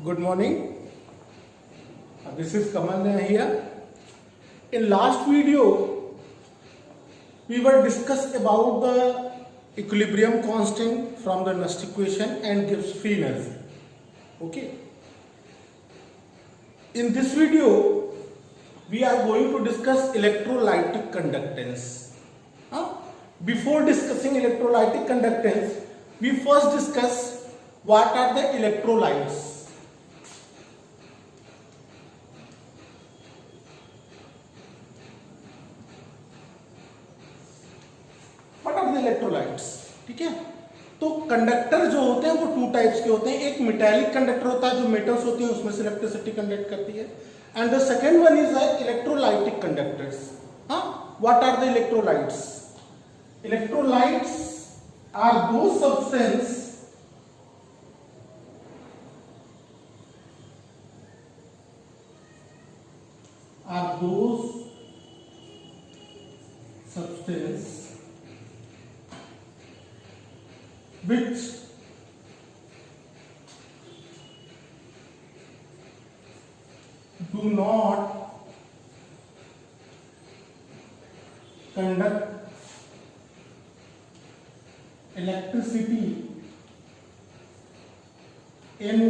Good morning. This is Kamal here. In last video, we were discussed about the equilibrium constant from the Nernst equation and gives free energy. Okay. In this video, we are going to discuss electrolytic conductance. Before discussing electrolytic conductance, we first discuss what are the electrolytes. What are the electrolytes? ठीक है, तो conductor जो होते हैं वो two types के होते हैं. एक मेटालिक कंडक्टर होता है जो मेटल्स होती हैं उसमें से इलेक्ट्रिसिटी कंडक्ट करती है, and the second one is electrolytic conductors. What are the electrolytes? Electrolytes are those substances which do not conduct electricity in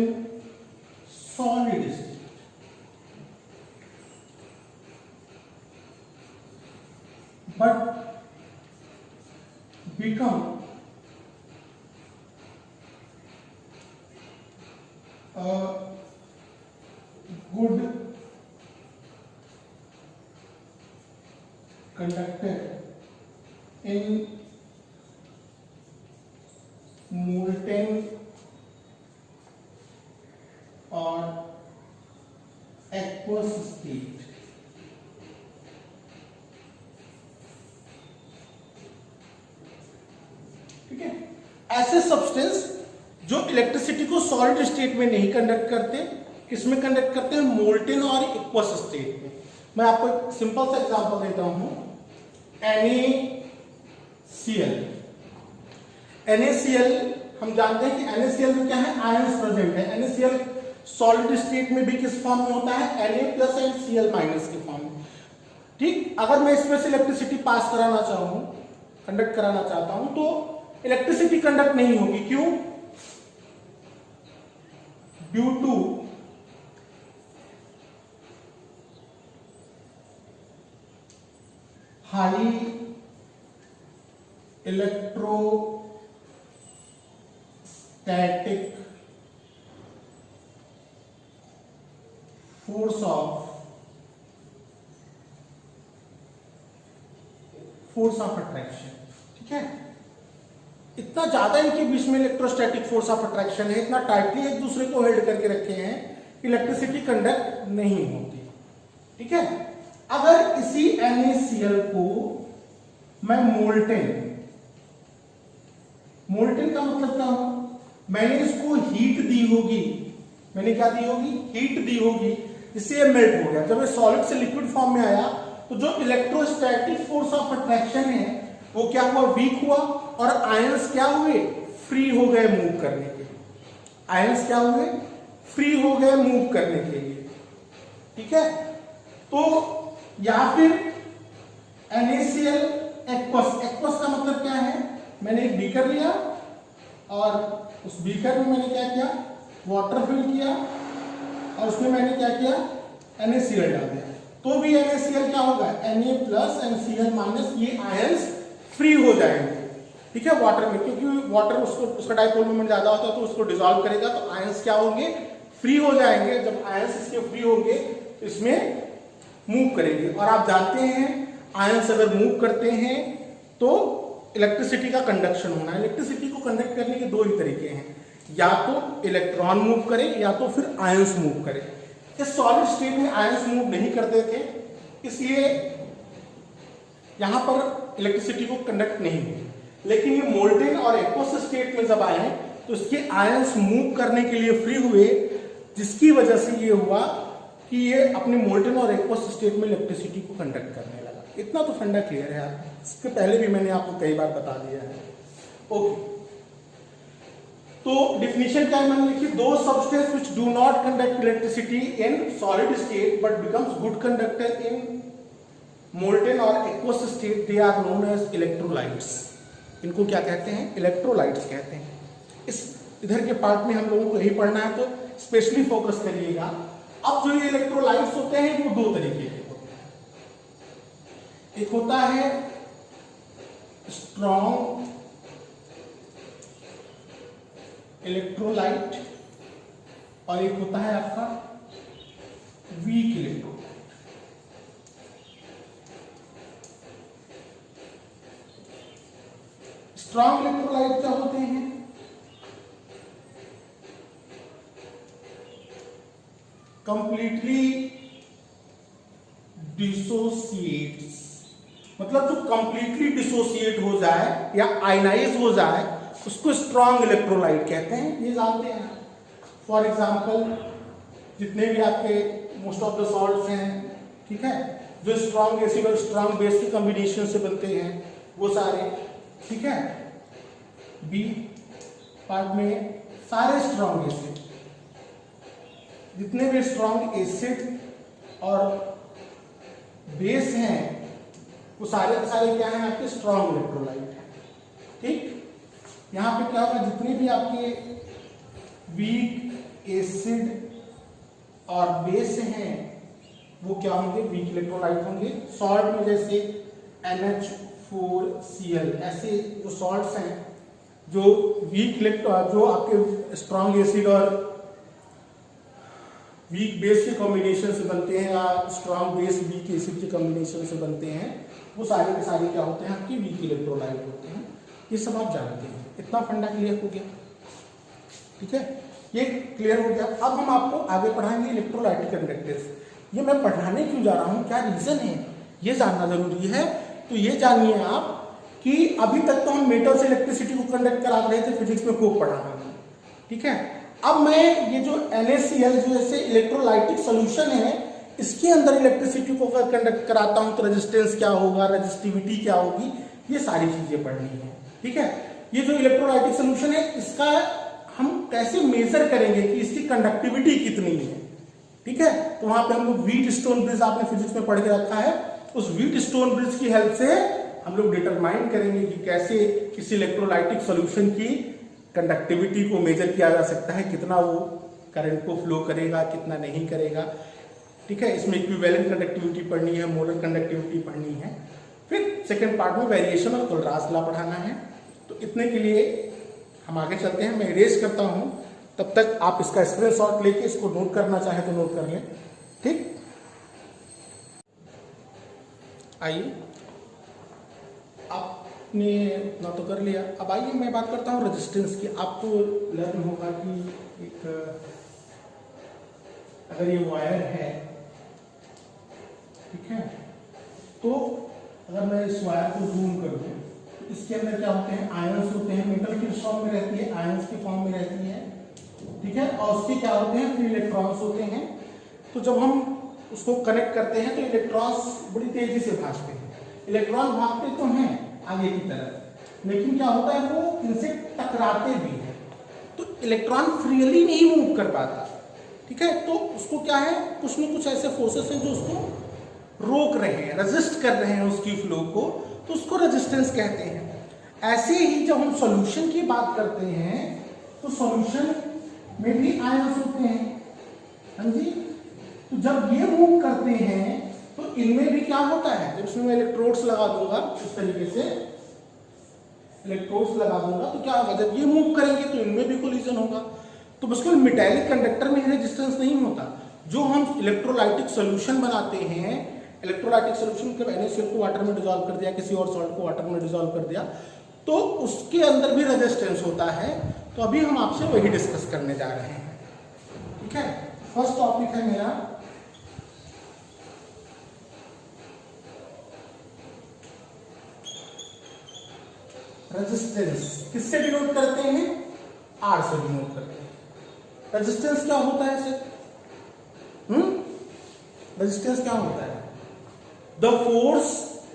solid state. But become a good conductor in molten और aqueous state. ठीक है, ऐसे substance जो electricity को solid state में नहीं conduct करते, किसमें कंडक्ट करते हैं? मोल्टेन और एक्वस स्टेट में. मैं आपको एक सिंपल सा एग्जांपल देता हूं. NaCl. NaCl हम जानते हैं कि NaCl में क्या है? आयंस प्रेजेंट है. NaCl सॉलिड स्टेट में भी किस फॉर्म में होता है? Na+ एंड Cl- के फॉर्म में. ठीक, अगर मैं इसमें से इलेक्ट्रिसिटी पास कराना चाहूं, कंडक्ट कराना चाहता हूं, तो इलेक्ट्रिसिटी कंडक्ट नहीं होगी. क्यों? Due to high electrostatic force of attraction. ठीक है, इतना ज्यादा इनके बीच में इलेक्ट्रोस्टैटिक फोर्स ऑफ अट्रैक्शन है, इतना टाइटली एक दूसरे को होल्ड करके रखे हैं, इलेक्ट्रिसिटी कंडक्ट नहीं होती. ठीक है, अगर इसी NaCl को मैं मोल्टेन का मतलब क्या हो? मैंने इसको हीट दी होगी. मैंने क्या दी होगी? हीट दी होगी, इससे ये मेल्ट हो गया. जब ये सॉलिड से लिक्विड फॉर्म में आया तो जो इलेक्ट्रोस्टैटिक फोर्स ऑफ अट्रैक्शन है वो क्या हुआ? वीक हुआ, और आयंस क्या हुए? फ्री हो गए मूव करने के लिए. आयंस क्या हुए? फ्री हो गए मूव करने के लिए. ठीक है, तो या फिर NaCl एक्वस का मतलब क्या है? मैंने एक बीकर लिया और उस बीकर में मैंने क्या किया? वाटर फिल किया, और उसमें मैंने क्या किया? NaCl डाल दिया. तो भी NaCl क्या होगा? Na+ एंड Cl-, ये आयंस फ्री हो जाएंगे. ठीक है, वाटर में, क्योंकि वाटर उसका डाइपोल मोमेंट ज्यादा होता है तो उसको डिसॉल्व करेगा, तो आयंस क्या होंगे? फ्री हो जाएंगे. जब आयंस इसके फ्री होंगे इसमें मूव करेंगे, और आप जानते हैं आयंस अगर मूव करते हैं तो इलेक्ट्रिसिटी का कंडक्शन होना है. इलेक्ट्रिसिटी को कंडक्ट करने के दो ही तरीके हैं, या तो इलेक्ट्रॉन मूव करे या तो फिर आयंस मूव करे. इस सॉलिड स्टेट में आयंस मूव नहीं करते थे, इसलिए यहां पर इलेक्ट्रिसिटी को कंडक्ट नहीं हुई. लेकिन ये मोल्टेन और एक्वस स्टेट में जब आए तो इसके आयंस मूव करने के लिए फ्री हुए, जिसकी वजह से ये हुआ कि ये अपने मोल्टेन और एक्वस स्टेट में इलेक्ट्रिसिटी को कंडक्ट करने लगा. इतना तो फंडा क्लियर है यार, इसके पहले भी मैंने आपको कई बार बता दिया है. ओके, तो डिफिनेशन क्या है मैंने लिखी, दो substance which do not conduct electricity in solid state but becomes good conductor in molten और aqueous state, they are known as electrolytes. इनको क्या कहते हैं, इलेक्ट्रोलाइट्स कहते हैं। इस इधर के पार्ट में हम लोगों को यही पढ़ना है, तो स्पेशली फोकस करिएगा। अब जो ये इलेक्ट्रोलाइट्स होते हैं वो दो तरीके के होते हैं, एक होता है स्ट्रॉन्ग इलेक्ट्रोलाइट और एक होता है आपका वीक इलेक्ट्रोलाइट। स्ट्रॉन्ग इलेक्ट्रोलाइट क्या होते हैं, कंप्लीटली डिसोसिएट्स, मतलब जो कंप्लीटली डिसोसिएट हो जाए या आयनाइज हो जाए उसको स्ट्रॉन्ग इलेक्ट्रोलाइट कहते हैं, ये जानते हैं। फॉर एग्जांपल जितने भी आपके मोस्ट ऑफ द सॉल्ट्स हैं, ठीक है, जो स्ट्रॉन्ग एसिड और स्ट्रॉन्ग बेस के कॉम्बिनेशन से बनते हैं वो सारे, ठीक है, बी पार्ट में सारे स्ट्रॉन्ग एसिड, जितने भी स्ट्रॉन्ग एसिड और बेस हैं वो सारे के सारे क्या हैं आपके स्ट्रॉन्ग इलेक्ट्रोलाइट हैं। ठीक, यहां पे क्या होगा, जितने भी आपके वीक एसिड और बेस हैं वो क्या होंगे, वीक इलेक्ट्रोलाइट होंगे। सॉल्ट में जैसे NH4Cl, ऐसे जो सॉल्ट्स हैं जो वीक जो आपके स्ट्रॉन्ग एसिड और वीक बेस के कॉम्बिनेशन से बनते हैं या स्ट्रॉन्ग बेस वीक एसिड के कॉम्बिनेशन से बनते हैं, वो सारे के सारे क्या होते हैं आपके वीक इलेक्ट्रोलाइट होते हैं। ये सब आप जानते हैं, इतना फंडा क्लियर हो गया, ठीक है, ये क्लियर हो गया। अब हम आपको आगे पढ़ाएंगे इलेक्ट्रोलाइटिक कंडक्टेंस। ये मैं पढ़ाने क्यों जा रहा हूँ, क्या रीजन है, ये जानना जरूरी है। तो ये जानिए आप कि अभी तक तो हम मेटल से इलेक्ट्रिसिटी को कंडक्ट करा रहे थे, फिजिक्स में खूब पढ़ा हमने, ठीक है। अब मैं ये जो NaCl जो ऐसे इलेक्ट्रोलाइटिक सोल्यूशन है, इसके अंदर इलेक्ट्रिसिटी को अगर कंडक्ट कराता हूं तो रेजिस्टेंस क्या होगा, रेजिस्टिविटी क्या होगी, ये सारी चीजें पढ़नी है, ठीक है। ये जो इलेक्ट्रोलाइटिक सोल्यूशन है इसका हम कैसे मेजर करेंगे कि इसकी कंडक्टिविटी कितनी है, ठीक है। तो वहां पे हम लोग व्हीट स्टोन ब्रिज आपने फिजिक्स में पढ़ के रखा है, उस व्हीट स्टोन ब्रिज की हेल्प से हम लोग डिटरमाइन करेंगे कि कैसे किसी इलेक्ट्रोलाइटिक सोल्यूशन की कंडक्टिविटी को मेजर किया जा सकता है, कितना वो करंट को फ्लो करेगा, कितना नहीं करेगा, ठीक है। इसमें इक्विवेलेंट कंडक्टिविटी पढ़नी है, मोलर कंडक्टिविटी पढ़नी है, फिर सेकंड पार्ट में वेरिएशन और कोलराज लॉ पढ़ाना है। तो इतने के लिए हम आगे चलते हैं, मैं इरेज करता हूं, तब तक आप इसका स्क्रीनशॉट लेके इसको नोट करना चाहे तो नोट कर लें, ठीक। आइए, आपने इतना तो कर लिया, अब आइए मैं बात करता हूँ रेजिस्टेंस की। आपको लर्न होगा कि एक अगर ये वायर है, ठीक है, तो अगर मैं इस वायर को जूम कर दूं तो इसके अंदर क्या होते हैं, आयंस होते हैं, मेटल की फॉर्म में रहती है, आयंस की फॉर्म में रहती है, ठीक है, और उसके क्या होते हैं, फ्री इलेक्ट्रॉन्स होते हैं। तो जब हम उसको कनेक्ट करते हैं तो इलेक्ट्रॉन्स बड़ी तेजी से भागते हैं, इलेक्ट्रॉन भागते तो हैं आगे की तरफ, लेकिन क्या होता है वो इनसे टकराते भी हैं, तो इलेक्ट्रॉन फ्रीली नहीं मूव कर पाता, ठीक है। तो उसको क्या है, कुछ न कुछ ऐसे फोर्सेस हैं जो उसको रोक रहे हैं, रेजिस्ट कर रहे हैं उसकी फ्लो को, तो उसको रेजिस्टेंस कहते हैं। ऐसे ही जब हम सॉल्यूशन की बात करते हैं तो सॉल्यूशन में भी आयंस होते हैं, हाँ जी। तो जब ये मूव करते हैं तो इनमें भी क्या होता है, जब इसमें मैं इलेक्ट्रोड्स लगा दूंगा इस तरीके से, इलेक्ट्रोड्स लगा दूंगा तो क्या होगा, जब ये मूव करेंगे तो इनमें भी कोलिजन होगा। तो बस केवल मेटालिक कंडक्टर में रेजिस्टेंस नहीं होता, जो हम इलेक्ट्रोलाइटिक सोल्यूशन बनाते हैं, इलेक्ट्रोलाइटिक सोल्यूशन के NaCl को वाटर में डिसॉल्व कर दिया, किसी और सॉल्ट को वाटर में डिसॉल्व कर दिया, तो उसके अंदर भी रेजिस्टेंस होता है। तो अभी हम आपसे वही डिस्कस करने जा रहे हैं, ठीक है। फर्स्ट टॉपिक है मेरा रेजिस्टेंस। किससे डिनोट करते हैं, R से डिनोट करते हैं। रेजिस्टेंस क्या होता है सर, रेजिस्टेंस क्या होता है, द फोर्स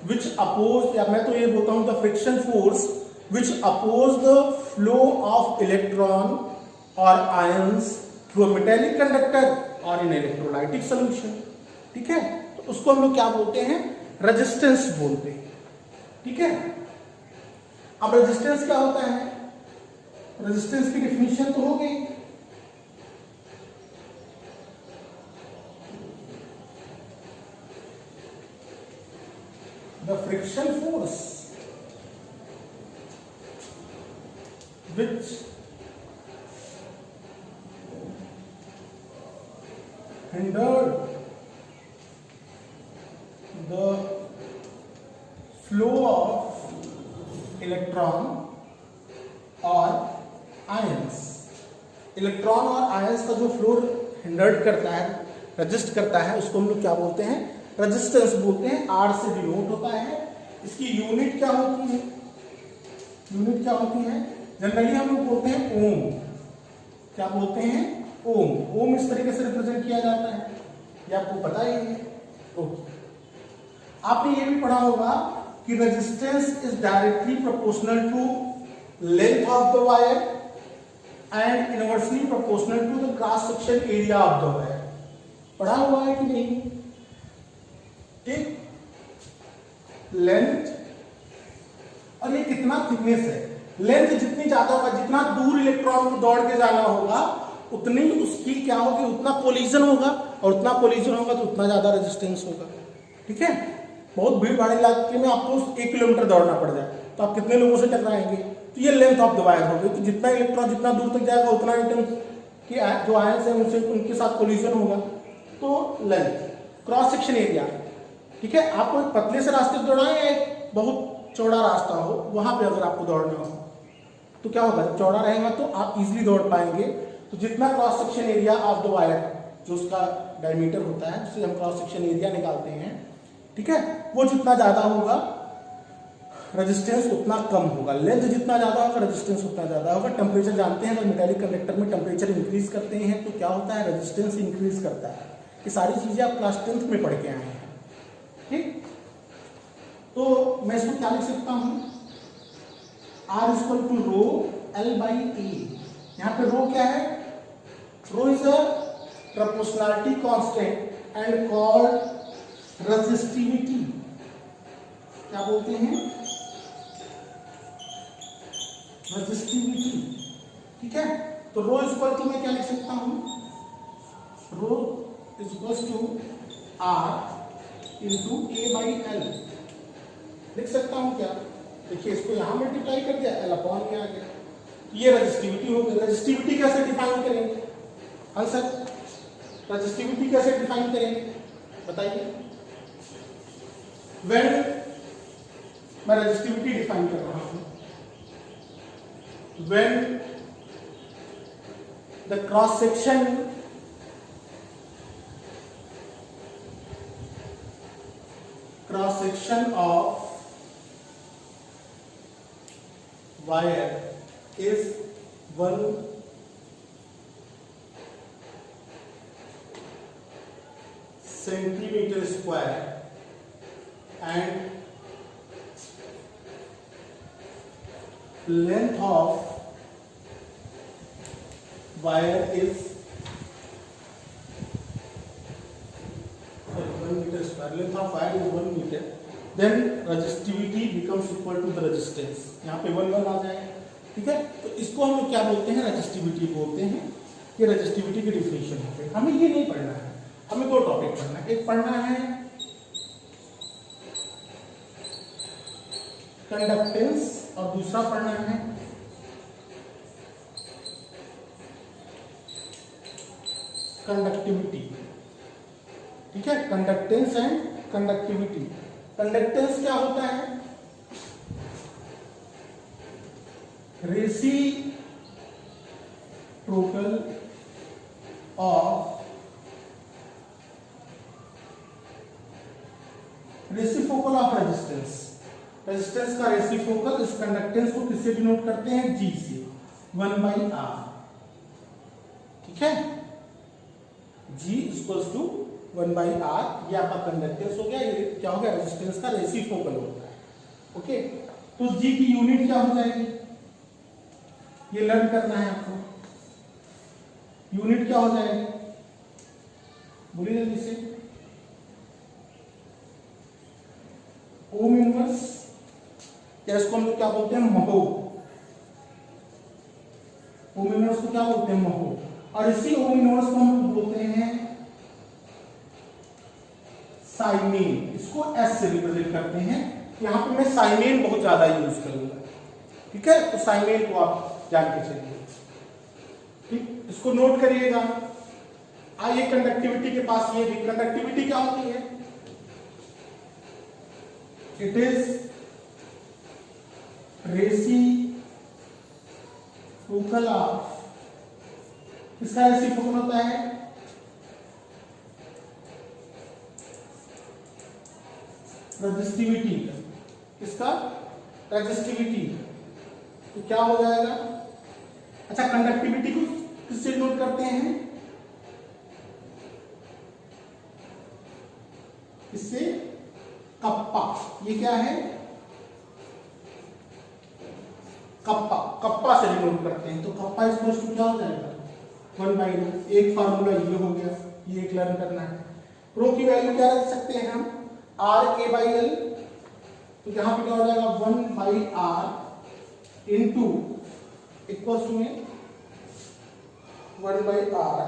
विच अपोज, या मैं तो ये बोलता हूं the friction force which oppose the flow of electron or ions through a metallic conductor or in electrolytic solution। ठीक है, तो उसको हम लोग क्या बोलते हैं, रेजिस्टेंस बोलते हैं। ठीक है, अब रेजिस्टेंस क्या होता है, रेजिस्टेंस की डेफिनेशन तो हो गई। The friction force which hindered the flow of electron or ions, electron और आयंस का जो फ्लो हिंडर्ड करता है, रजिस्ट करता है, उसको हम लोग क्या बोलते हैं, रेजिस्टेंस बोलते हैं। आर से डिनोट होता है। इसकी यूनिट क्या होती है, यूनिट क्या होती है, जनरली हम लोग बोलते हैं ओम। क्या बोलते हैं, ओम। ओम इस तरीके से रिप्रेजेंट किया जाता है, ये आपको पता ही है। ओके, आपने ये भी पढ़ा होगा कि resistance is directly proportional to length of the wire and inversely proportional to the cross section area of the wire. पढ़ा हुआ है कि नहीं। ठीक, लेंथ और ये कितना थिकनेस है, लेंथ जितनी ज्यादा होगा, जितना दूर इलेक्ट्रॉन को दौड़ के जाना होगा उतनी उसकी क्या होगी, उतना कोलिजन होगा, और उतना कोलिजन होगा तो उतना ज्यादा रेजिस्टेंस होगा। ठीक है, बहुत भीड़ भाड़ इलाके में आपको 1 किलोमीटर दौड़ना पड़ जाए तो आप कितने लोगों से टकराएंगे, तो ये लेंथ ऑफ द वायर होगी। तो जितना इलेक्ट्रॉन जितना दूर तक जाएगा उतना एटम के जो आयंस है उनसे उनके साथ कोलिजन होगा। तो लेंथ, क्रॉस सेक्शन एरिया। ठीक है, आपको एक पतले से रास्ते पे दौड़ाएं या एक बहुत चौड़ा रास्ता हो, वहां पे अगर आपको दौड़ना हो तो क्या होगा, चौड़ा रहेगा तो आप इजीली दौड़ पाएंगे। तो जितना cross section area of the wire, जो उसका डायमीटर होता है, उससे हम क्रॉस सेक्शन एरिया निकालते हैं। ठीक है, वो जितना ज्यादा होगा रेजिस्टेंस उतना कम होगा, लेंथ जितना ज्यादा होगा रेजिस्टेंस उतना ज्यादा होगा। टेम्परेचर जानते हैं, अगर मेटालिक कंडक्टर में टेम्परेचर इंक्रीज करते हैं तो क्या होता है, रेजिस्टेंस इंक्रीज करता है। ये सारी चीजें आप क्लास 10th में पढ़ के आए हैं। ठीक, तो मैं इसको क्या लिख सकता हूं, R equal to rho L by A. यहां पे रो क्या है, rho is a proportionality constant and called resistivity. क्या बोलते हैं, रेजिस्टिविटी। ठीक है, तो रो इक्वल टू मैं क्या लिख सकता हूं, rho equal to R into A by L लिख सकता हूं क्या। देखिए, इसको यहां मल्टीप्लाई कर दिया, एल अपॉन में आ गया, ये रेजिस्टिविटी हो गई। रेजिस्टिविटी कैसे डिफाइन करेंगे आंसर, रेजिस्टिविटी कैसे डिफाइन करेंगे बताइए। व्हेन मैं रेजिस्टिविटी डिफाइन कर रहा हूं, when the cross section of wire is 1 centimeter square and length of wire is 1 meter square, length of wire is 1 meter, then resistivity becomes equal to the resistance। यहाँ पे 1 1 आ जाएगा। ठीक है, तो इसको हम लोग क्या बोलते हैं, रेजिस्टिविटी बोलते हैं। ये रेजिस्टिविटी की डिफिनेशन है। हमें ये नहीं पढ़ना है, हमें 2 टॉपिक पढ़ना है। एक पढ़ना है कंडक्टेंस और दूसरा पढ़ना है कंडक्टिविटी। ठीक है, कंडक्टेंस एंड कंडक्टिविटी। कंडक्टेंस क्या होता है, रेसिप्रोकल ऑफ रेजिस्टेंस। रेजिस्टेंस का रेसिप्रोकल, इस कंडक्टेंस को किससे डिनोट करते हैं, जी से, 1/r। ठीक है, G इक्वल्स टू 1/r, ये आपका कंडक्टेंस हो गया। ये क्या हो गया, रेजिस्टेंस का रेसिप्रोकल होता है। ओके, तो जी की यूनिट क्या हो जाएगी, ये लर्न करना है आपको। यूनिट क्या हो जाएगी, बोलिए जल्दी से। ओम इनवर्स, या इसको हम लोग क्या बोलते हैं, महो। ओम इनवर्स को क्या बोलते हैं, महो। और इसी ओम इनवर्स को हम लोग बोलते हैं साइनेन। इसको एस से रिप्रेजेंट करते हैं। यहां पे मैं साइनेन बहुत ज्यादा यूज करूंगा, ठीक है। तो साइनेन को आप जान के चलिए, ठीक। इसको नोट करिएगा। आइए कंडक्टिविटी के पास, ये भी कंडक्टिविटी क्या होती है, इट इज रेसिप्रोकल ऑफ, किसका रेसिप्रोकल होता है, रेजिस्टिविटी। किसका, रेजिस्टिविटी। तो क्या हो जाएगा, अच्छा कंडक्टिविटी को किससे नोट करते हैं, इससे, कप्पा। ये क्या है, कप्पा, कप्पा से डिनोट करते हैं। तो कप्पा इक्वल्स टू क्या हो जाएगा, 1/2। एक फार्मूला ये हो गया, ये एक लर्न करना है। रो की वैल्यू क्या रख सकते हैं हम, RA/L। तो यहां पे क्या हो जाएगा, 1/R इंटू इक्वल्स टू में 1/R,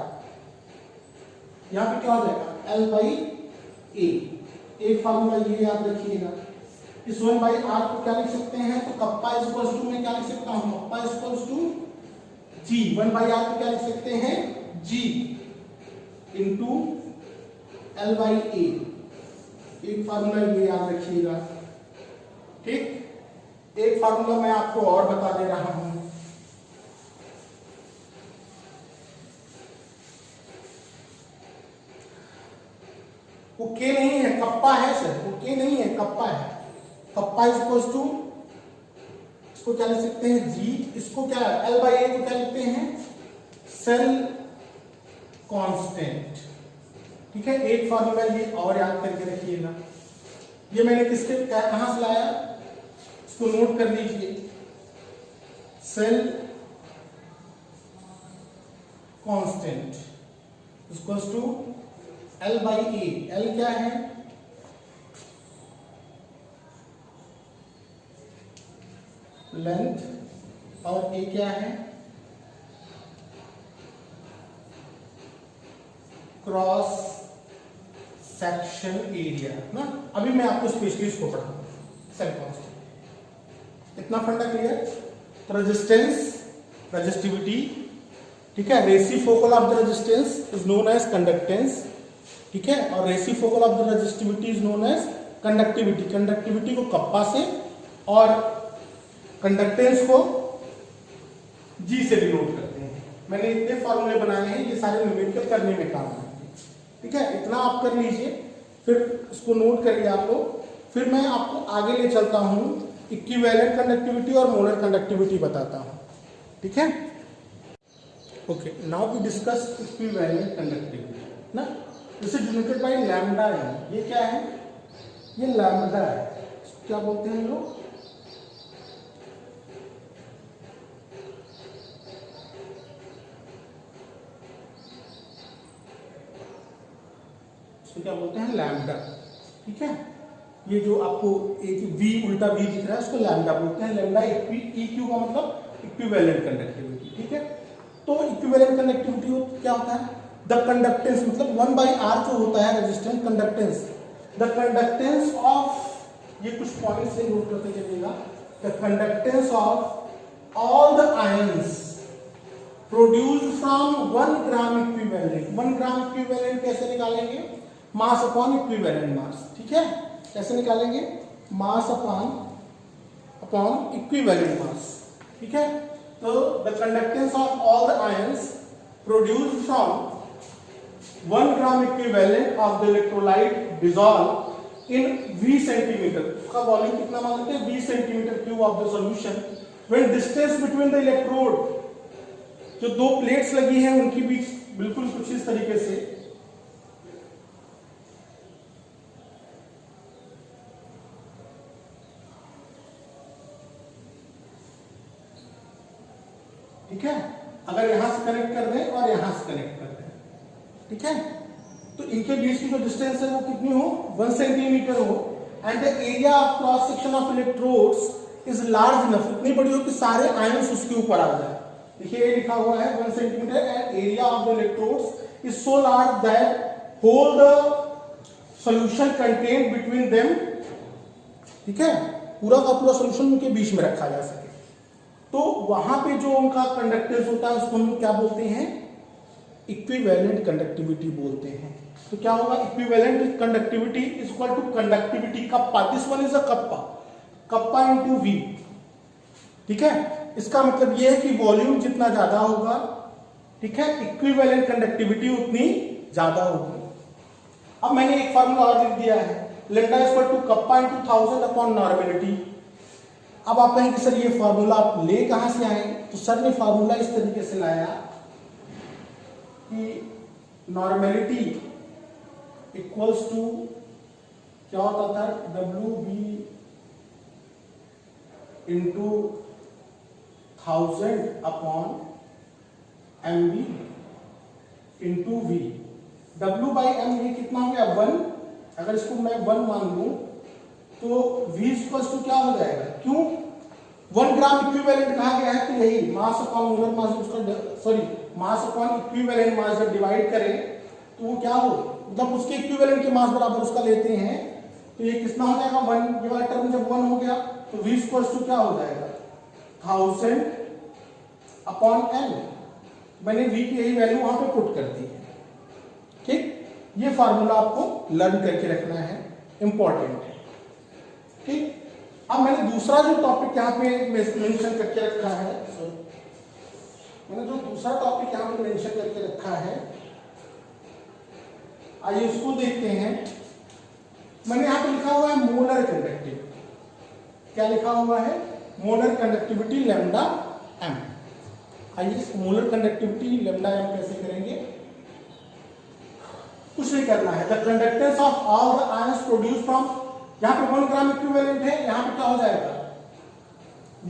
यहां पे क्या हो जाएगा, L/A। एक फार्मूला ये याद रखिएगा। इस 1/R को क्या लिख सकते हैं, तो कप्पा इक्वल्स टू में क्या लिख सकता हूं, kappa equals to G। 1/R को क्या लिख सकते हैं, G इंटू L/A। एक फार्मूला ये याद रखिएगा, ठीक। एक फार्मूला मैं आपको और बता दे रहा हूं, वो के नहीं है, कप्पा है सर, वो के नहीं है, कप्पा है। कप्पा इक्वल्स टू, इसको क्या लिख सकते हैं, जी। इसको क्या, L/A को क्या लिखते हैं, सेल कांस्टेंट, ठीक है। एक फार्मूला ये और याद करके रखिएगा। ये मैंने किसके, कहां से लाया, इसको नोट कर लीजिए। Cell constant equals to L/A। L क्या है, लेंथ, और A क्या है, क्रॉस सेक्शन एरिया ना। अभी मैं आपको स्पेशलिस्ट को पढ़ाऊंगा, सेल कांस्टेंट। इतना फंडा क्लियर। तो रेजिस्टेंस, रेजिस्टिविटी, ठीक है। Reciprocal of the resistance is known as conductance, ठीक है। और reciprocal of the resistivity is known as conductivity. Conductivity को कप्पा से और कंडक्टेंस को जी से डिनोट करते हैं। मैंने इतने फॉर्मूले बनाए हैं, ये सारे न्यूमेरिकल करने में काम आएंगे, ठीक है। इतना आप कर लीजिए, फिर इसको नोट करिए आप लोग। फिर मैं आपको आगे ले चलता हूं, इक्विवेलेंट कंडक्टिविटी और मोलर कंडक्टिविटी बताता हूं, ठीक है। Okay, now we discuss equivalent conductivity ना। This is denoted by lambda N. ये क्या है, ये लैम्डा है, क्या बोलते हैं लोग, इसको क्या बोलते हैं, लैम्डा, ठीक है। ये जो आपको एक वी, उल्टा वी दिख रहा है, उसको लैम्डा बोलते हैं। लैम्डा इक्यू का मतलब इक्विवेलेंट कंडक्टिविटी, ठीक है। तो इक्विवेलेंट कंडक्टिविटी क्या होता है, द कंडक्टेंस, मतलब 1/R जो होता है resistance, conductance, the conductance of, ये कुछ पॉइंट से नोट करते चलिएगा, the conductance of all the ions produced from 1 gram equivalent. 1 gram equivalent कैसे निकालेंगे, मास अपॉन इक्विवेलेंट मास, ठीक है। कैसे निकालेंगे, मास अपॉन इक्विवेलेंट मास, ठीक है। तो the conductance of all the ions produced from 1 gram equivalent of the electrolyte dissolve in V centimetre. उसका वॉल्यूम कितना मानते हैं, 20 centimetre cube of the solution when distance between the electrode, जो दो plates लगी हैं उनके बीच बिल्कुल कुछ इस तरीके से, ठीक है, अगर यहां से कनेक्ट कर दें और यहां से कनेक्ट कर दें, ठीक है, तो इनके बीच की जो डिस्टेंस है वो कितनी हो, 1 सेंटीमीटर हो, and the area of cross section of electrodes is large enough, इतनी बड़ी हो कि सारे आयंस उसके ऊपर आ जाए। देखिए ये लिखा हुआ है 1 centimetre and area of the electrodes is so large that whole the solution contained between them, ठीक है, पूरा का पूरा सॉल्यूशन उनके बीच में रखा जा सके। तो वहां पे जो उनका कंडक्टेंस होता है उसको हम क्या बोलते हैं, इक्विवेलेंट कंडक्टिविटी बोलते हैं। तो क्या होगा, equivalent conductivity is equal to conductivity kappa, this one is a kappa, kappa into V, ठीक है। इसका मतलब यह है कि वॉल्यूम जितना ज्यादा होगा, ठीक है, इक्विवेलेंट कंडक्टिविटी उतनी ज्यादा होगी। अब मैंने एक फार्मूला और लिख दिया है, lambda is equal to kappa into 1000 upon normality. अब आप कहेंगे सर ये फार्मूला आप ले कहां से आए, तो सर ने फार्मूला इस तरीके से लाया कि नॉर्मेलिटी इक्वल्स टू क्या होता था, W B into 1000 upon M B into V. W by M ये कितना हो गया 1, अगर इसको मैं 1 मान लूं तो v इक्वल्स टू क्या हो जाएगा, क्यों 1 ग्राम इक्विवेलेंट कहा गया है, तो यही मास अपॉन मोलर मास, उसका sorry mass upon equivalent mass जब डिवाइड करें तो वो क्या हो, मतलब उसके इक्विवेलेंट के मास बराबर उसका लेते हैं, तो ये कितना हो जाएगा 1, ये वाला टर्म जब 1 हो गया तो v इक्वल्स टू क्या हो जाएगा 1000 अपॉन n। मैंने v की यही वैल्यू वहां पे पुट कर दी है, ठीक। ये फार्मूला आपको लर्न करके रखना है, इंपॉर्टेंट है, ठीक। अब मैंने दूसरा जो टॉपिक यहाँ पे मेंशन करके रखा है, मैंने जो दूसरा टॉपिक यहाँ पे मेंशन करके रखा है, आइए उसको देखते हैं। मैंने यहाँ पे लिखा हुआ है मोलर कंडक्टिविटी, क्या लिखा हुआ है, मोलर कंडक्टिविटी लैम्डा एम। आइए मोलर कंडक्टिविटी लैम्डा एम कैसे करेंगे, कुछ नहीं करना है, the conductance of all the ions produce from, यहां पे 1 ग्राम इक्विवेलेंट है, यहां पे क्या हो जाएगा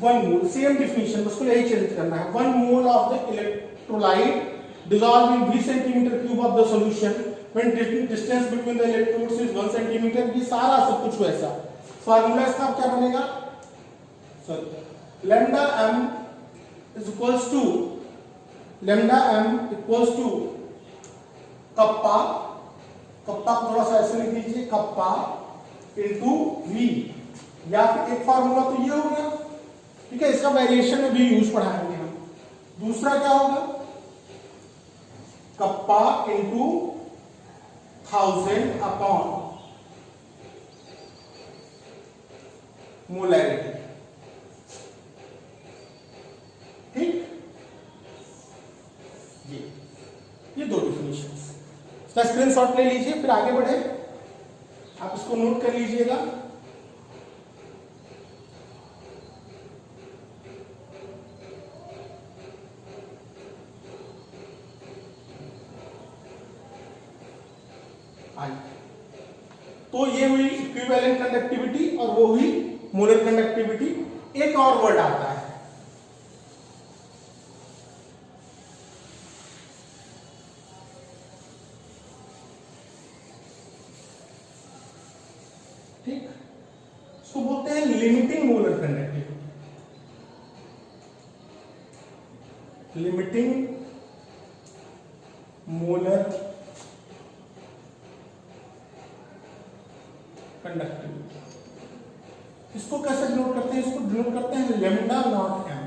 1 मोल, सेम डिफिनिशन, उसको यही चेंज करना है, 1 mole of the electrolyte dissolve in 20 centimetre cube of the solution when distance between the electrodes is 1 centimetre. ये सारा सब कुछ वैसा फार्मूला, इसका क्या बनेगा, sorry lambda M is equals to, lambda M equals to kappa, kappa को थोड़ा सा ऐसे लिख दीजिए, कप्पा इंटू वी, या फिर एक फार्मूला तो ये हो गया, ठीक है, इसका वेरिएशन में भी यूज पढ़ाएंगे हम। दूसरा क्या होगा, कप्पा इंटू 1000 अपॉन मोलैरिटी, ठीक। ये दो डिफिनेशन, इसका स्क्रीनशॉट ले लीजिए, फिर आगे बढ़े, आप इसको नोट कर लीजिएगा। तो ये हुई इक्विवेलेंट कंडक्टिविटी और वो हुई मोलर कंडक्टिविटी। एक और वर्ड आता है, ठीक, इसको बोलते हैं limiting molar conductivity, limiting molar conductivity. इसको कैसे डिनोट करते हैं, इसको डिनोट करते हैं लैम्डा नॉट एम,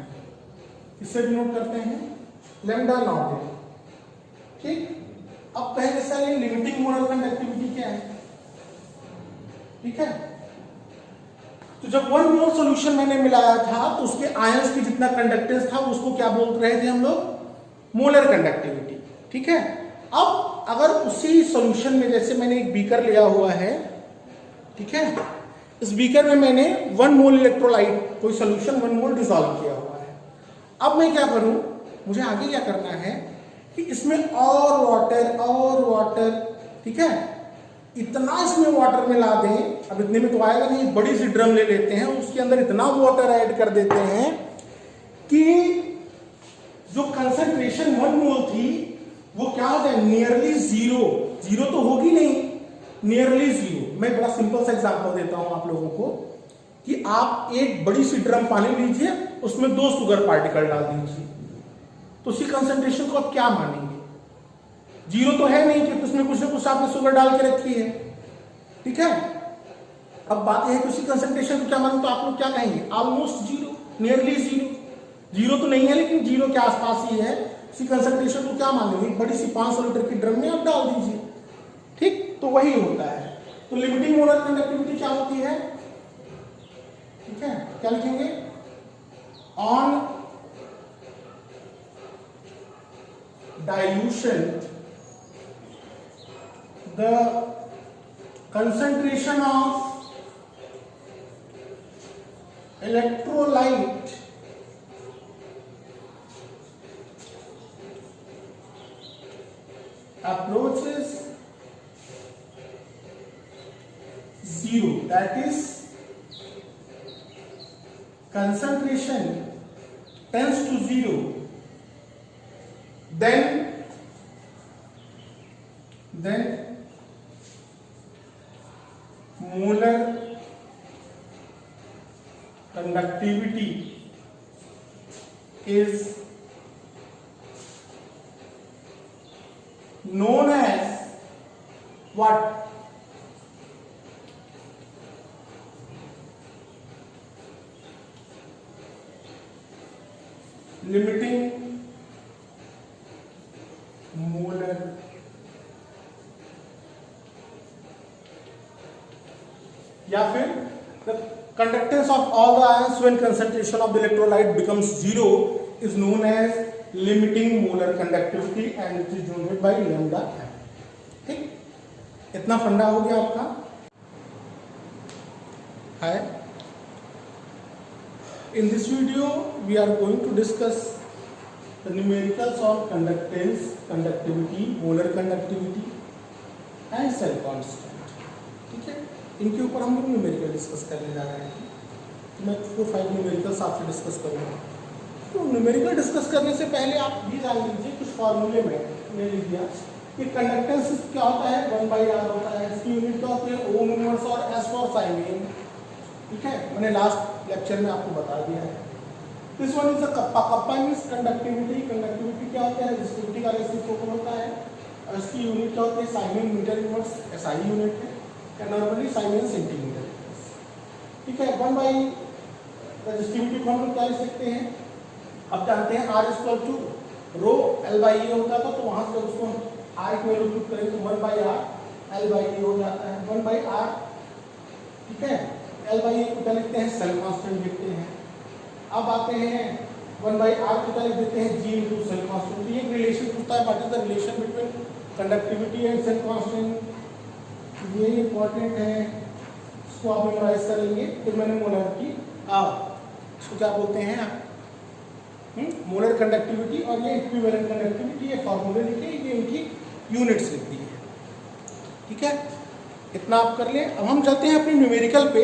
इससे डिनोट करते हैं लैम्डा नॉट एम, ठीक। अब पहले सर ये लिमिटिंग मोलर कंडक्टिविटी क्या है, ठीक है। तो जब 1 मोल सॉल्यूशन मैंने मिलाया था तो उसके आयंस की जितना कंडक्टेंस था उसको क्या बोल रहे थे हम लोग, मोलर कंडक्टिविटी, ठीक है। अब अगर उसी सॉल्यूशन में, जैसे मैंने एक बीकर लिया हुआ है, ठीक है, इस बीकर में मैंने 1 मोल इलेक्ट्रोलाइट, कोई सॉल्यूशन 1 मोल डिसॉल्व किया हुआ है। अब मैं क्या करूं, मुझे आगे क्या करना है कि इसमें और वाटर, ठीक है, इतना इसमें वाटर मिला दें, अब इतने में तो आएगा नहीं, एक बड़ी सी ड्रम ले लेते हैं, उसके अंदर इतना वाटर ऐड कर देते हैं कि जो कंसंट्रेशन 1 मोल थी वो क्या हो जाए, नियरली जीरो। जीरो तो होगी नहीं, नियरली जीरो। मैं बड़ा सिंपल सा एग्जांपल देता हूं आप लोगों को कि आप एक बड़ी सी ड्रम पानी लीजिए, उसमें 2 शुगर पार्टिकल डाल दीजिए, तो उसी कंसंट्रेशन को आप क्या मानेंगे? जीरो तो है नहीं कि उसमें कुछ ना कुछ आपने शुगर डाल के रखी है, ठीक है। अब बात यह है कि उसी कंसंट्रेशन को क्या मानेंगे, तो आप लोग क्या कहेंगे, almost zero, nearly zero. Zero तो नहीं है लेकिन जीरो के आसपास ही है, उसी कंसंट्रेशन को क्या मानेंगे, बड़ी सी 500 लीटर की ड्रम में आप डाल दीजिए, ठीक। तो वही होता है। तो लिमिटिंग मोलर कंडक्टिविटी क्या होती है, ठीक है, क्या लिखेंगे, on dilution the concentration of electrolyte approaches zero, that is concentration tends to zero, then molar conductivity is known as what? Limiting molar या फिर the conductance of all the ions when concentration of the electrolyte becomes zero is known as limiting molar conductivity and it is denoted by lambda m. ठीक, इतना फंडा हो गया आपका है। In this video we are going to discuss the numericals of conductance, conductivity, molar conductivity and cell constant, ठीक है। इनके ऊपर हम लोग न्यूमेरिकल डिस्कस करने जा रहे हैं, तो मैं 4-5 न्यूमेरिकल्स आपसे डिस्कस करूँगा। तो न्यूमेरिकल डिस्कस करने से पहले आप भी जान लीजिए कुछ फॉर्मूले में ले लीजिए कि कंडक्टेंस क्या होता है, 1/r होता है, इसकी यूनिट क्या होती है, ओम इनवर्स और एस फॉर साइन, ठीक है, मैंने लास्ट लेक्चर में आपको बता दिया है। This one is a kappa. Kappa means conductivity. Conductivity क्या होता है, रेसिस्टिविटी का रेसिप्रोकल होता है, और इसकी यूनिट क्या होती है, siemens metre inverse, SI unit है, नॉर्मली साइन सेंटीमीटर, ठीक है। 1/, रेसिस्टिविटी को हम लोग क्या लिख सकते हैं, अब जानते हैं R = रो L/E होता था, तो वहां से उसको R की वैल्यू पुट करें तो 1/R L/E हो जाता है, 1/R, ठीक है। L/E को क्या लिखते हैं, सेल कांस्टेंट लिखते हैं। अब आते हैं 1/R को क्या लिख देते हैं, G × सेल कांस्टेंट। ये रिलेशन पूछता है, what is the relation between conductivity and cell constant, ये इंपॉर्टेंट है, इसको आप मेमोराइज कर लेंगे। फिर मैंने मोलरिटी, इसको क्या बोलते हैं आप, मोलर कंडक्टिविटी और ये इक्विवेलेंट कंडक्टिविटी, ये फॉर्मूले लिखे, ये इनकी यूनिट्स लिख दी है, ठीक है। इतना आप कर लें। अब हम चलते हैं अपने न्यूमेरिकल पे।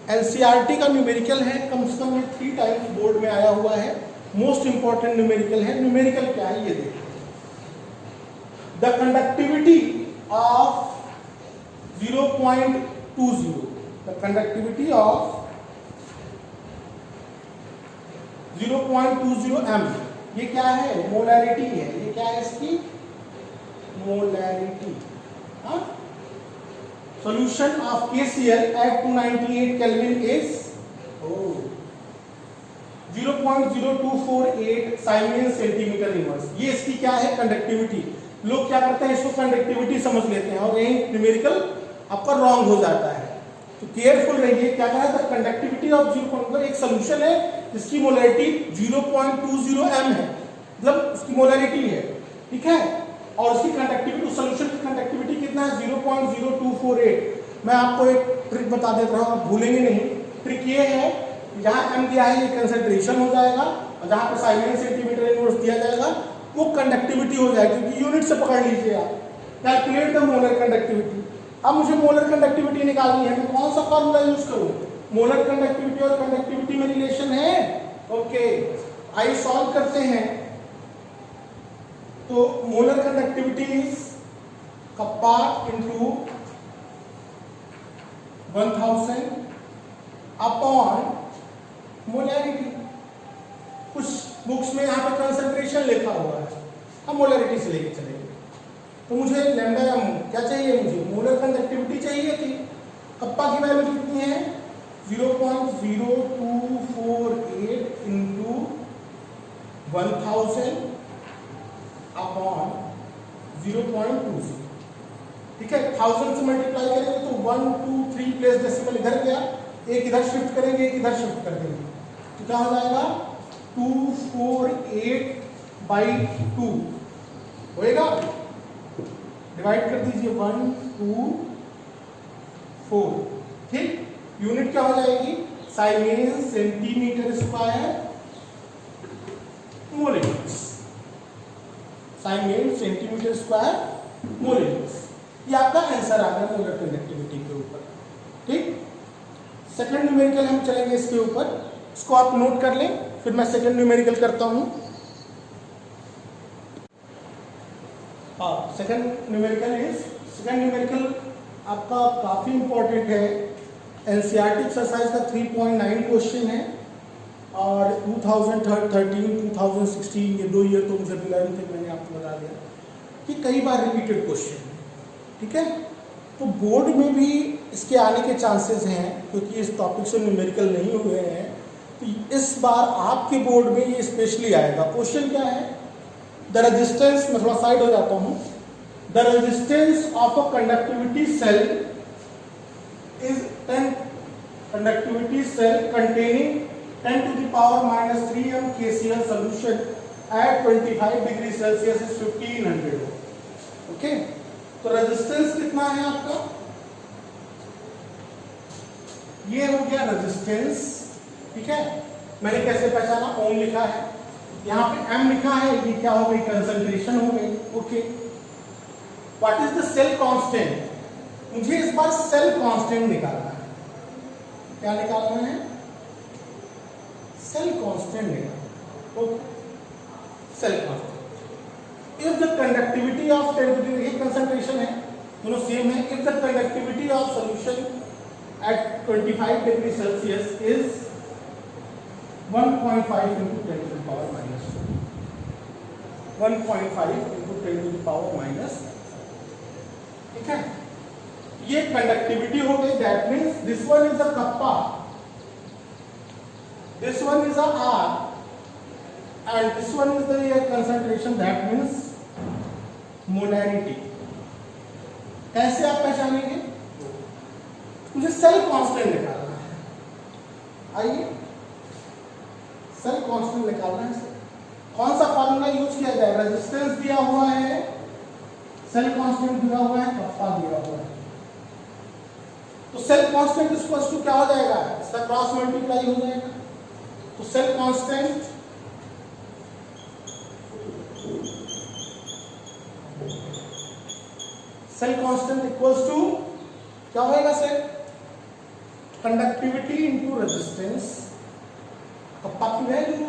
एनसीईआरटी का न्यूमेरिकल है, कम से कम 3 टाइम्स बोर्ड में आया हुआ है, मोस्ट इंपॉर्टेंट न्यूमेरिकल है। न्यूमेरिकल क्या है ये देखिए, the conductivity of 0.20, the conductivity of 0.20 m, ये क्या है, मोलैरिटी है, ये क्या है इसकी, molarity. Solution of KCl at 298 Kelvin is 0.0248 siemens centimetre inverse. ये इसकी क्या है, कंडक्टिविटी। लोग क्या करते हैं, इसको कंडक्टिविटी समझ लेते हैं और यही न्यूमेरिकल आपका रॉन्ग हो जाता है, तो केयरफुल रहिए। क्या कहा था, कंडक्टिविटी ऑफ 0.1, एक सोल्यूशन है जिसकी मोलैरिटी 0.20 m है, मतलब इसकी मोलैरिटी है, ठीक है, और उसकी कंडक्टिविटी, सोल्यूशन की कंडक्टिविटी कितना है, 0.0248। मैं आपको एक ट्रिक बता देता हूँ, आप भूलेंगे नहीं। ट्रिक ये है, जहां m दिया है ये कंसंट्रेशन हो जाएगा, और जहां पर साइमेंस सेंटीमीटर इनवर्स दिया जाएगा वो कंडक्टिविटी हो जाएगी, क्योंकि यूनिट से पकड़ लीजिए आप। Calculate the molar conductivity. अब मुझे मोलर कंडक्टिविटी निकालनी है, मैं कौन सा फॉर्मूला यूज करूं, मोलर कंडक्टिविटी और कंडक्टिविटी में रिलेशन है, ओके। आइए सॉल्व करते हैं। तो molar conductivity is kappa into 1000 upon molarity. कुछ बुक्स में यहाँ पे कंसंट्रेशन लिखा हुआ है, हम मोलैरिटी से लेके चलेंगे। तो मुझे लैम्डा क्या चाहिए, मुझे मोलर कंडक्टिविटी चाहिए थी। कप्पा की वैल्यू कितनी है 0.0248 इंटू 1000 अपॉन 0.20। ठीक है, 1000 से मल्टीप्लाई करेंगे तो 1 2 3 प्लेस डेसिमल इधर गया, एक इधर शिफ्ट करेंगे, एक इधर शिफ्ट कर देंगे, तो क्या हो जाएगा 248/2 होएगा। डिवाइड कर दीजिए 1 2 4। ठीक, यूनिट क्या हो जाएगी siemens centimetre square mole units, siemens centimetre square mole units. ये आपका आंसर आ गया मोलर कंडक्टिविटी के ऊपर। ठीक, सेकंड न्यूमेरिकल हम चलेंगे इसके ऊपर, इसको आप नोट कर लें, फिर मैं सेकंड न्यूमेरिकल करता हूं। सेकंड न्यूमेरिकल आपका काफी इंपॉर्टेंट है, एनसीईआरटी एक्सरसाइज का 3.9 क्वेश्चन है और 2013 2016 ये 2 ईयर तो मुझे मिला नहीं थे, मैंने आपको बता दिया कि कई बार रिपीटेड क्वेश्चन है। ठीक है, तो बोर्ड में भी इसके आने के चांसेस हैं क्योंकि इस टॉपिक से न्यूमेरिकल नहीं हुए हैं, तो इस बार आपके बोर्ड में ये स्पेशली आएगा। क्वेश्चन क्या है, द रेजिस्टेंस, मैं थोड़ा साइड हो जाता हूं, the resistance of a conductivity cell is 10 conductivity cell containing 10 to the power minus 3m KCl solution at 25 degree Celsius is 1500। Okay, तो रेजिस्टेंस कितना है आपका, ये हो गया रेजिस्टेंस। ठीक है, मैंने कैसे पहचाना, ओम लिखा है, यहाँ पे m लिखा है, ये क्या हो गई कंसंट्रेशन हो गई। Okay, what is the cell constant, मुझे इस बार सेल कांस्टेंट निकालना है। क्या निकालना है, सेल कांस्टेंट निकालना। Okay, cell constant if the conductivity of 10 to the, ये कंसंट्रेशन है, दोनों सेम है। If the conductivity of solution at 25 degree Celsius is 1.5 into 10 to the power minus 1.5 into 10 to the power minus। ठीक है, ये conductivity हो गई, that means this one is a kappa, this one is a R and this one is the concentration, that means molarity. कैसे आप पहचानेंगे, मुझे cell constant निकालना है। आइए सेल कांस्टेंट निकालना है, कौन सा फार्मूला यूज किया जाए, रेजिस्टेंस दिया हुआ है, सेल कांस्टेंट दिया हुआ है, कप्पा दिया हुआ है, तो सेल कांस्टेंट इक्वल्स टू क्या हो जाएगा, इसका क्रॉस मल्टीप्लाई हो जाएगा। तो सेल कांस्टेंट इक्वल्स टू क्या होएगा sir, conductivity into resistance, kappa की value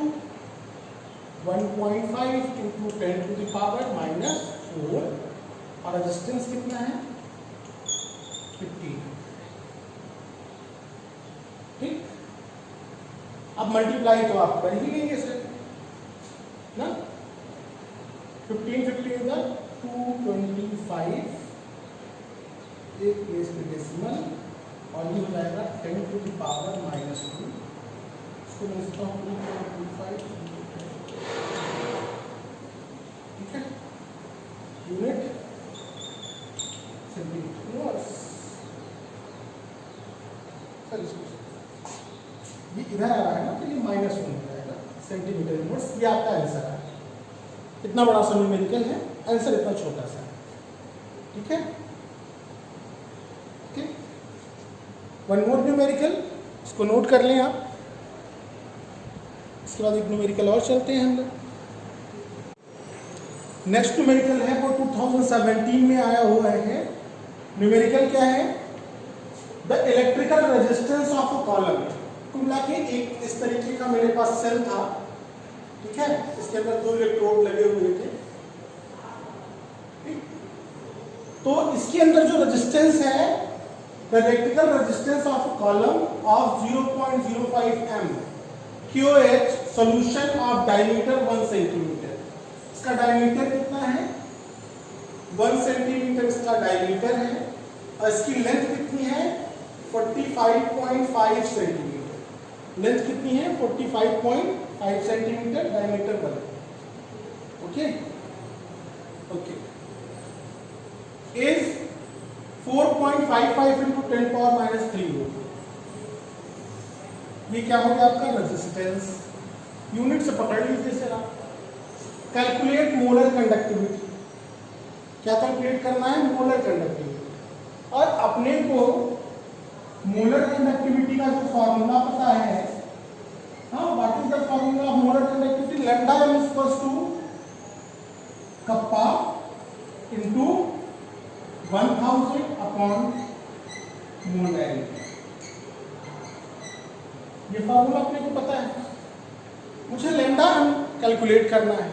1.5 into 10 to the power minus 4 और रेजिस्टेंस कितना है 15। ठीक, अब मल्टीप्लाई तो आप कर ही लेंगे सर ना, 15 इधर 225, एक प्लेस पे डेसिमल और ये हो जाएगा 10 to the power minus 2, इसको मैं लिखता हूँ 2.25। ठीक है, यूनिट सेंटीमीटर सर, ये इधर आ रहा है ना, तो ये -1 हो जाएगा सेंटीमीटर इनवर्स। ये आपका आंसर है, इतना बड़ा सा न्यूमेरिकल है, आंसर इतना छोटा सा है। ठीक है, ओके, वन मोर न्यूमेरिकल, इसको नोट कर लें आप, इसके बाद एक न्यूमेरिकल और चलते हैं हम लोग। नेक्स्ट न्यूमेरिकल है वो 2017 में आया हुआ है। न्यूमेरिकल क्या है, the electrical resistance of a column. कुल मिला के एक इस तरीके का मेरे पास सेल था, ठीक है, इसके अंदर 2 इलेक्ट्रोड लगे हुए थे तो इसके अंदर जो रेजिस्टेंस है, the electrical resistance of column of 0.05 m QH solution of diameter 1 centimetre. इसका डायमीटर कितना है? 1 सेंटीमीटर इसका डायमीटर है और इसकी लेंथ कितनी है? 45.5 सेंटीमीटर। लेंथ कितनी है? 45.5 centimetre, diameter 1। Okay okay, is 4.55 into 10⁻³ होगा। ये क्या हो गया आपका? रेजिस्टेंस। यूनिट से पकड़ लीजिए सर आप। Calculate molar conductivity. क्या कैलकुलेट करना है? Molar conductivity. और अपने को मोलर कंडक्टिविटी का जो फॉर्मूला पता है, हाँ, what is the formula of molar conductivity? Lambda m equals to kappa into 1000 upon molarity. ये फॉर्मूला अपने को पता है। मुझे लैम्डा m कैलकुलेट करना है।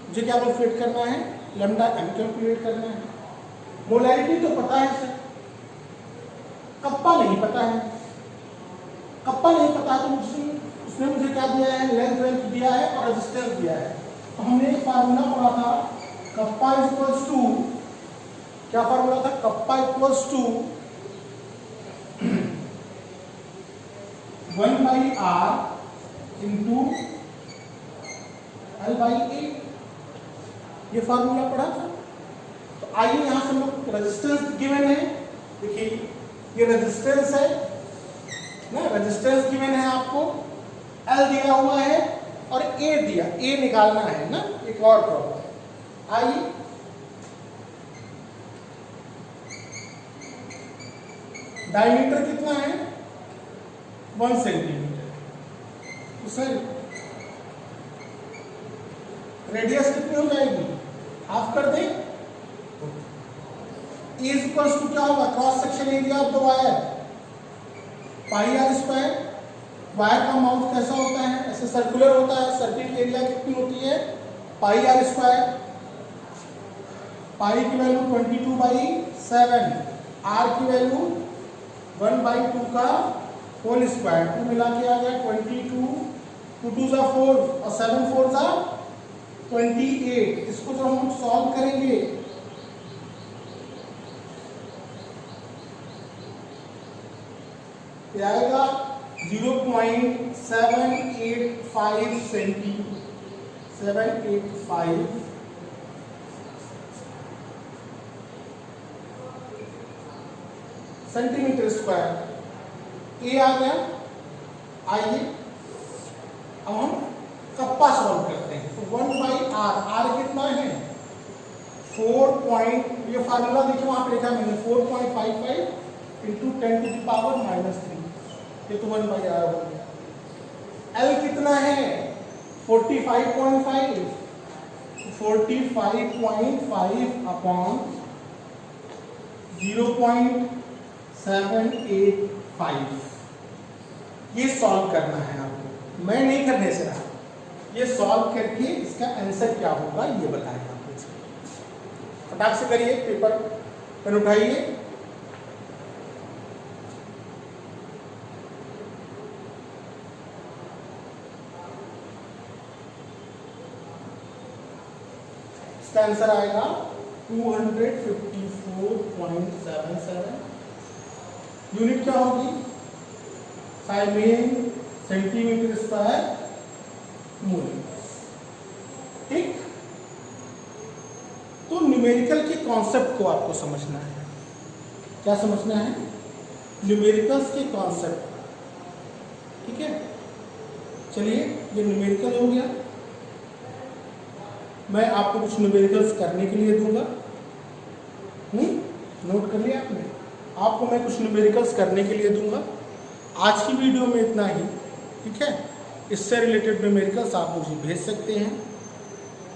मुझे क्या कैलकुलेट करना है? लैम्डा m कैलकुलेट करना है। मोलैरिटी तो पता है सर, कप्पा नहीं पता है। कप्पा नहीं पता तो उसने मुझे क्या दिया है? लेंथ दिया है और रेजिस्टेंस दिया है। तो हमने एक फार्मूला पढ़ा था, कप्पा इक्वल्स टू, क्या फार्मूला था? Kappa equals to 1/r into L/A। ये फार्मूला पढ़ा था। तो आइए यहां से हम लोग रेजिस्टेंस गिवन है, देखिए ये रेजिस्टेंस है ना, रेजिस्टेंस गिवन है आपको, L दिया हुआ है और A दिया, A निकालना है ना, एक और प्रॉब्लम। आइए डायमीटर कितना है? 1 सेंटीमीटर। तो सर रेडियस कितनी हो जाएगी? हाफ कर दें। A इक्वल्स टू क्या होगा? Cross section area of the wire, πr²। Wire का माउथ कैसा होता है? ऐसे सर्कुलर होता है। सर्किल की एरिया कितनी होती है? πr²। पाई की वैल्यू 22/7, r की वैल्यू 1/2 का होल स्क्वायर। तो मिला के आ गया 22, 2 2 = 4 और 7 4 = 28। इसको जब हम सॉल्व करेंगे ये आएगा 0.785 सेंटीमीटर स्क्वायर। ए आ गया। आइए अब हम कप्पा सॉल्व करते हैं। तो 1/r, r कितना है? 4. ये फार्मूला देखिए वहां पे लिखा है मैंने, 4.55 इंटू 10⁻³ ये तो 1/r हो गया। L कितना है? 45.5, 45.5 अपॉन 0.785। ये सॉल्व करना है आपको, मैं नहीं करने से रहा। ये सॉल्व करके इसका आंसर क्या होगा ये बताएं आप मुझे। फटाक से करिए, पेपर पेन उठाइए। इसका आंसर आएगा 254.77। यूनिट क्या होगी? साइमेन सेंटीमीटर स्क्वायर मोल। ठीक, तो न्यूमेरिकल के कॉन्सेप्ट को आपको समझना है। क्या समझना है? न्यूमेरिकल्स के कॉन्सेप्ट। ठीक है, चलिए ये न्यूमेरिकल हो गया। मैं आपको कुछ न्यूमेरिकल्स करने के लिए दूंगा। नोट कर लिया आपने? आपको मैं कुछ न्यूमेरिकल्स करने के लिए दूंगा। आज की वीडियो में इतना ही। ठीक है, इससे रिलेटेड न्यूमेरिकल्स आप मुझे भेज सकते हैं।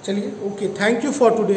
चलिए, okay, thank you for today.